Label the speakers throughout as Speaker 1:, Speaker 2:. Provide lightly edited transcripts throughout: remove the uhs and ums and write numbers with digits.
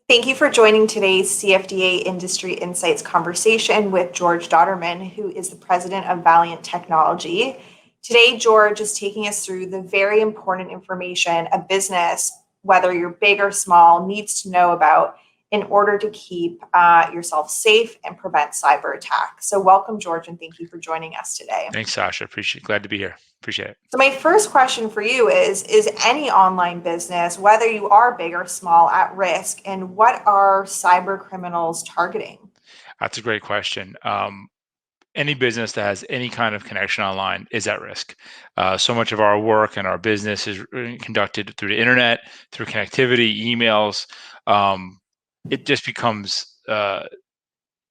Speaker 1: Thank you for joining today's CFDA Industry Insights conversation with George Dotterman, who is the president of Valiant Technology. Today, George is taking us through the very important information a business, whether you're big or small, needs to know about in order to keep yourself safe and prevent cyber attacks. So welcome, George, and thank you for joining us today.
Speaker 2: Thanks, Sasha. Glad to be here. Appreciate it.
Speaker 1: So my first question for you is any online business, whether you are big or small, at risk, and what are cyber criminals targeting?
Speaker 2: That's a great question. Any business that has any kind of connection online is at risk. So much of our work and our business is conducted through the internet, through connectivity, emails. It just becomes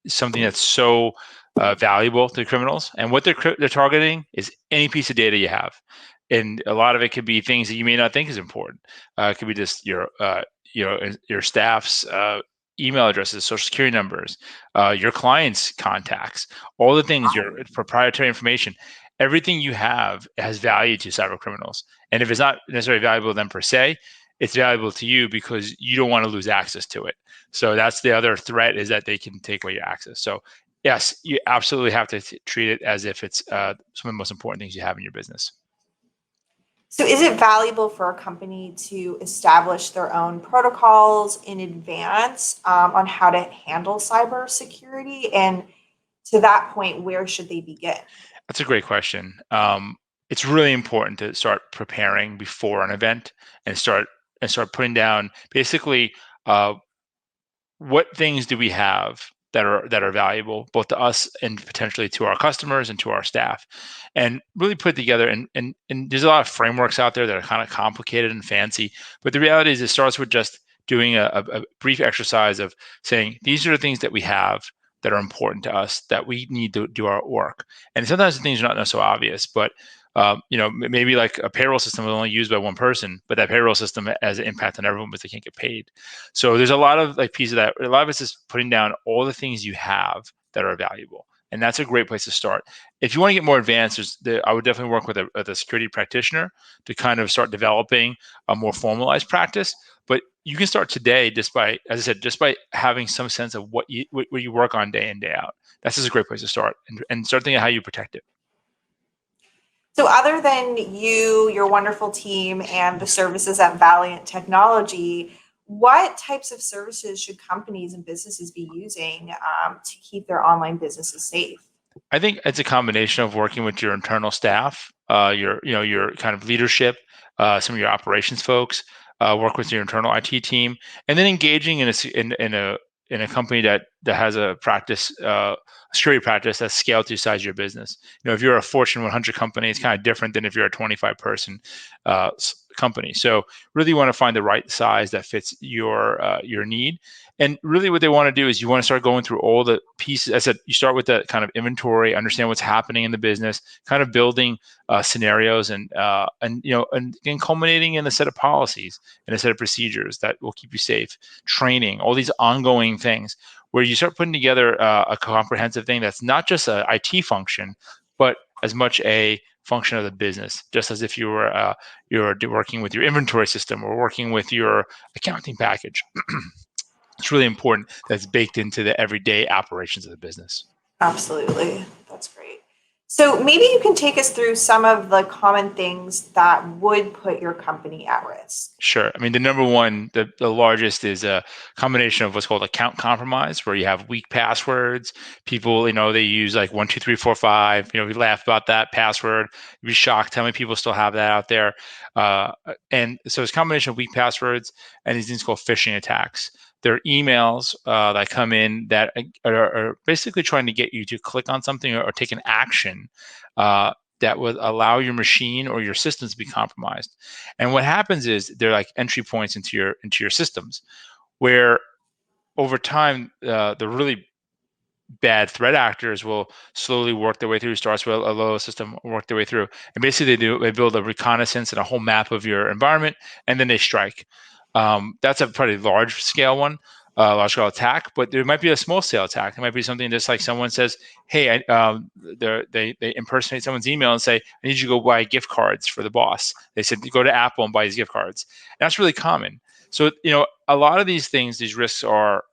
Speaker 2: something that's so valuable to criminals. And what they're targeting is any piece of data you have. And a lot of it could be things that you may not think is important. It could be just your staff's email addresses, social security numbers, your clients' contacts, all the things, your proprietary information. Everything you have has value to cyber criminals. And if it's not necessarily valuable to them per se, it's valuable to you because you don't want to lose access to it. So that's the other threat, is that they can take away your access. So yes, you absolutely have to treat it as if it's some of the most important things you have in your business.
Speaker 1: So is it valuable for a company to establish their own protocols in advance on how to handle cybersecurity? And to that point, where should they begin?
Speaker 2: That's a great question. It's really important to start preparing before an event and start putting down basically what things do we have that are valuable both to us and potentially to our customers and to our staff, and really put together. And there's a lot of frameworks out there that are kind of complicated and fancy, but the reality is it starts with just doing a brief exercise of saying these are the things that we have that are important to us that we need to do our work. And sometimes the things are not so obvious, but maybe like a payroll system is only used by one person, but that payroll system has an impact on everyone because they can't get paid. So there's a lot of pieces of that. A lot of it's just putting down all the things you have that are valuable. And that's a great place to start. If you want to get more advanced, I would definitely work with a security practitioner to kind of start developing a more formalized practice. But you can start today just by, as I said, just by having some sense of what you work on day in, day out. That's just a great place to start, and start thinking how you protect it.
Speaker 1: So other than you, your wonderful team, and the services at Valiant Technology, what types of services should companies and businesses be using to keep their online businesses safe?
Speaker 2: I think it's a combination of working with your internal staff, your kind of leadership, some of your operations folks, work with your internal IT team, and then engaging in a company that has a practice, security practice that's scaled to the size of your business. If you're a Fortune 100 company, it's kind of different than if you're a 25-person company. So really want to find the right size that fits your need. And really what they want to do is you want to start going through all the pieces. I said, you start with the kind of inventory, understand what's happening in the business, kind of building scenarios and culminating in a set of policies and a set of procedures that will keep you safe, training, all these ongoing things where you start putting together a comprehensive thing that's not just an IT function, but as much a function of the business, just as if you're working with your inventory system or working with your accounting package. It's really important that's baked into the everyday operations of the business.
Speaker 1: Absolutely. That's great. So maybe you can take us through some of the common things that would put your company at risk.
Speaker 2: Sure. I mean, the number one, the largest is a combination of what's called account compromise, where you have weak passwords. People, they use like 12345. We laugh about that password. You'd be shocked how many people still have that out there. And so it's a combination of weak passwords and these things called phishing attacks. There are emails that come in that are basically trying to get you to click on something or take an action that would allow your machine or your systems to be compromised. And what happens is they're like entry points into your systems, where over time the really bad threat actors will slowly work their way through. Starts with a low system, work their way through, and basically they build a reconnaissance and a whole map of your environment, and then they strike. That's a pretty large scale one, large scale attack. But there might be a small scale attack. It might be something just like someone says, "Hey," they impersonate someone's email and say, "I need you to go buy gift cards for the boss." They said, "Go to Apple and buy these gift cards." And that's really common. So a lot of these things, these risks are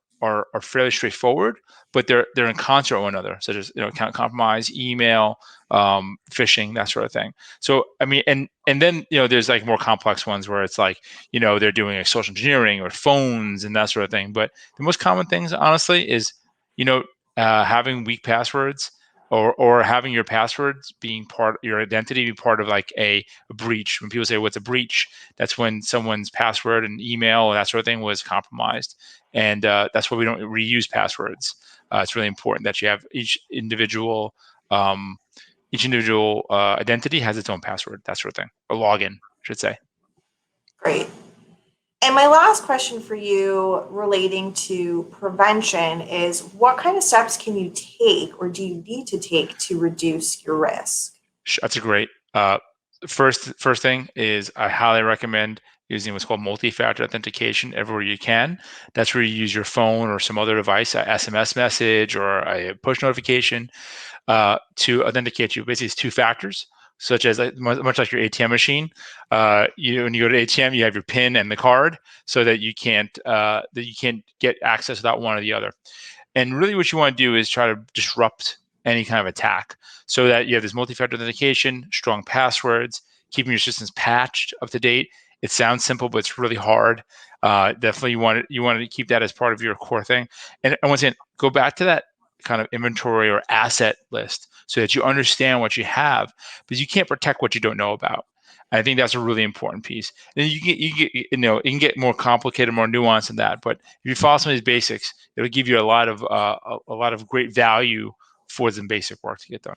Speaker 2: fairly straightforward, but they're in concert with one another, such as account compromise, email, phishing, that sort of thing. So I mean, and then there's like more complex ones where it's like they're doing like social engineering or phones and that sort of thing. But the most common things, honestly, is having weak passwords, or having your passwords being your identity be part of like a breach. When people say what's a breach, that's when someone's password and email and that sort of thing was compromised. And that's why we don't reuse passwords. It's really important that you have each individual identity has its own password, that sort of thing, or login, I should say.
Speaker 1: Great. And my last question for you relating to prevention is, what kind of steps can you take or do you need to take to reduce your risk?
Speaker 2: That's a great first thing is I highly recommend using what's called multi-factor authentication everywhere you can. That's where you use your phone or some other device, a SMS message or a push notification, to authenticate you. Basically, it's two factors, such as much like your ATM machine. When you go to ATM, you have your PIN and the card, so that you can't get access without one or the other. And really what you want to do is try to disrupt any kind of attack, so that you have this multi-factor authentication, strong passwords, keeping your systems patched up to date. It sounds simple, but it's really hard. Definitely you want to keep that as part of your core thing. And once again, go back to that kind of inventory or asset list so that you understand what you have, because you can't protect what you don't know about. I think that's a really important piece. And it can get more complicated, more nuanced than that. But if you follow some of these basics, it'll give you a lot of great value for some basic work to get done.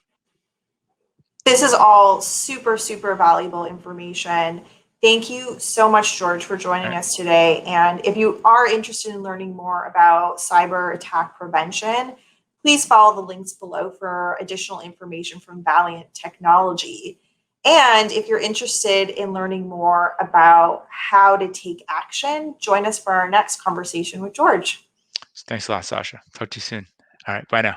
Speaker 1: This is all super, super valuable information. Thank you so much, George, for
Speaker 2: All
Speaker 1: joining
Speaker 2: right.
Speaker 1: us today. And if you are interested in learning more about cyber attack prevention, please follow the links below for additional information from Valiant Technology. And if you're interested in learning more about how to take action, join us for our next conversation with George.
Speaker 2: Thanks a lot, Sasha. Talk to you soon. All right. Bye now.